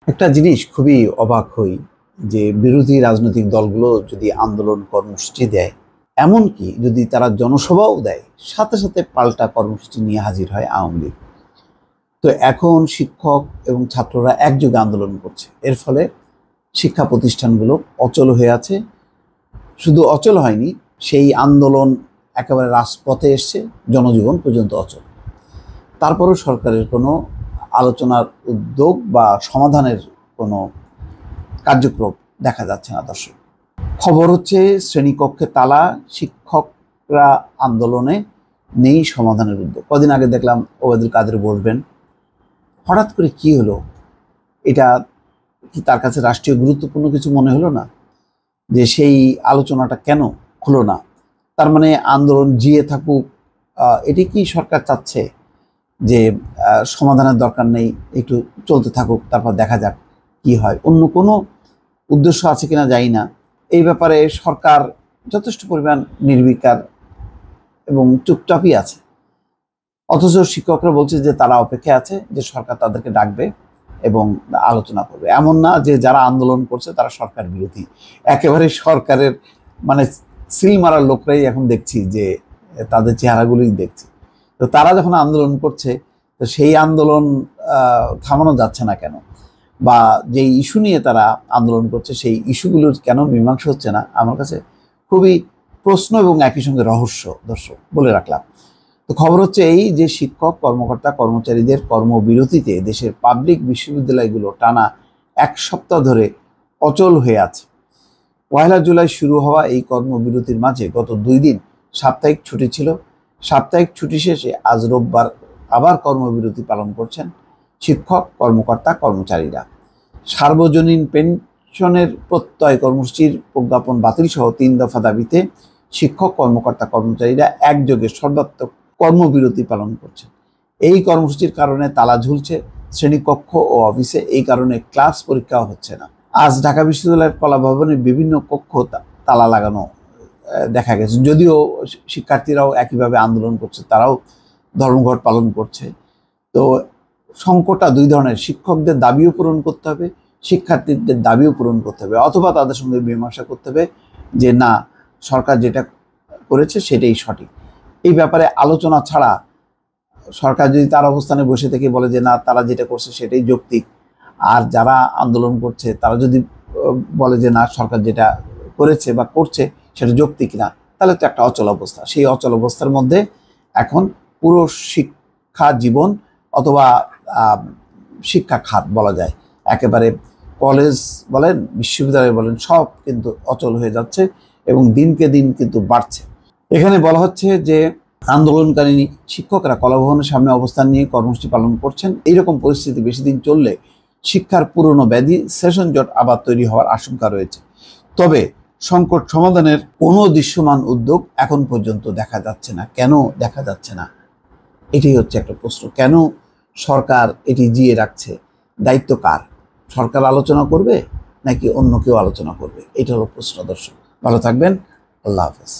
একটা জিনিস খুবই অবাক হই যে বিরোধী রাজনৈতিক দলগুলো যদি আন্দোলন কর্মসূচি দেয়, এমনকি যদি তারা জনসভাও দেয়, সাথে সাথে পাল্টা কর্মসূচি নিয়ে হাজির হয় আওয়ামী লীগ। তো এখন শিক্ষক এবং ছাত্ররা একযোগে আন্দোলন করছে, এর ফলে শিক্ষা প্রতিষ্ঠানগুলো অচল হয়ে আছে। শুধু অচল হয়নি, সেই আন্দোলন একেবারে রাজপথে এসছে, জনজীবন পর্যন্ত অচল। তারপরও সরকারের কোনো আলোচনার উদ্যোগ বা সমাধানের কোনো কার্যক্রম দেখা যাচ্ছে না। দর্শক, খবর হচ্ছে শ্রেণীকক্ষে তালা, শিক্ষকরা আন্দোলনে নেই সমাধানের উদ্যোগ। কদিন আগে দেখলাম ওবায়দুল কাদের বলবেন, হঠাৎ করে কি হলো? এটা কি তার কাছে রাষ্ট্রীয় গুরুত্বপূর্ণ কিছু মনে হলো না? যে সেই আলোচনাটা কেন হলো না? তার মানে আন্দোলন জিয়ে থাকুক, এটি কি সরকার চাচ্ছে যে সমাধানের দরকার নেই, একটু চলতে থাকুক, তারপর দেখা যাক কি হয়? অন্য কোনো উদ্দেশ্য আছে কিনা জানি না। এই ব্যাপারে সরকার যথেষ্ট পরিমাণ নির্বিকার এবং চুপচাপই আছে। অথচ শিক্ষকরা বলছে যে তারা অপেক্ষায় আছে যে সরকার তাদেরকে ডাকবে এবং আলোচনা করবে। এমন না যে যারা আন্দোলন করছে তারা সরকার বিরোধী, একেবারে সরকারের মানে সিল মারার লোকরাই এখন দেখছি, যে তাদের চেহারাগুলোই দেখছি। তো তারা যখন আন্দোলন করছে, তো সেই আন্দোলন থামানো যাচ্ছে না কেন? বা যে ইস্যু নিয়ে তারা আন্দোলন করছে সেই ইস্যুগুলোর কেন মীমাংসা হচ্ছে না? আমার কাছে খুবই প্রশ্ন এবং একই সঙ্গে রহস্য। দর্শক, বলে রাখলাম। তো খবর হচ্ছে এই যে শিক্ষক কর্মকর্তা কর্মচারীদের কর্মবিরতিতে দেশের পাবলিক বিশ্ববিদ্যালয়গুলো টানা 1 সপ্তাহ ধরে অচল হয়ে আছে। 1 জুলাই শুরু হওয়া এই কর্মবিরতির মাঝে গত 2 দিন সাপ্তাহিক ছুটি ছিল। সাপ্তাহিক ছুটি শেষে আজ রোববার আবার কর্মবিরতি পালন করছেন শিক্ষক কর্মকর্তা কর্মচারীরা। সার্বজনীন পেনশনের প্রত্যয় কর্মসূচির প্রজ্ঞাপন বাতিল সহ 3 দফা দাবিতে শিক্ষক কর্মকর্তা কর্মচারীরা একযোগে সর্বাত্মক কর্মবিরতি পালন করছেন। এই কর্মসূচির কারণে তালা ঝুলছে শ্রেণীকক্ষ ও অফিসে। এই কারণে ক্লাস পরীক্ষাও হচ্ছে না। আজ ঢাকা বিশ্ববিদ্যালয়ের কলা ভবনের বিভিন্ন কক্ষ তালা লাগানো দেখা গেছে। যদিও শিক্ষার্থীরাও একইভাবে আন্দোলন করছে, তারাও ধর্মঘট পালন করছে। তো সংকটটা 2 ধরনের, শিক্ষকদের দাবিও পূরণ করতে হবে, শিক্ষার্থীদের দাবিও পূরণ করতে হবে, অথবা তাদের সঙ্গে মীমাংসা করতে হবে যে না, সরকার যেটা করেছে সেটাই সঠিক। এই ব্যাপারে আলোচনা ছাড়া সরকার যদি তার অবস্থানে বসে থেকে বলে যে না, তারা যেটা করছে সেটাই যৌক্তিক, আর যারা আন্দোলন করছে তারা যদি বলে যে না, সরকার যেটা করেছে বা করছে সেটা যৌক্তিক না, তাহলে তো একটা অচল অবস্থা। সেই অচল অবস্থার মধ্যে এখন পুরো শিক্ষা জীবন অথবা শিক্ষা খাত বলা যায়, একেবারে কলেজ বলেন, বিশ্ববিদ্যালয় বলেন, সব কিন্তু অচল হয়ে যাচ্ছে এবং দিনকে দিন কিন্তু বাড়ছে। এখানে বলা হচ্ছে যে আন্দোলনকারী শিক্ষকরা কলাভবনের সামনে অবস্থান নিয়ে কর্মসূচি পালন করছেন। এইরকম পরিস্থিতি বেশি দিন চললে শিক্ষার পুরনো ব্যাধি সেশন জট আবার তৈরি হওয়ার আশঙ্কা রয়েছে। তবে সংকট সমাধানের কোনো দৃশ্যমান উদ্যোগ এখন পর্যন্ত দেখা যাচ্ছে না। কেন দেখা যাচ্ছে না? এটি হচ্ছে একটা প্রশ্ন। কেন সরকার এটি জিয়ে রাখছে? দায়িত্ব কার? সরকার আলোচনা করবে নাকি অন্য কেউ আলোচনা করবে? এটা হলো প্রশ্ন। দর্শক, ভালো থাকবেন। আল্লাহ হাফেজ।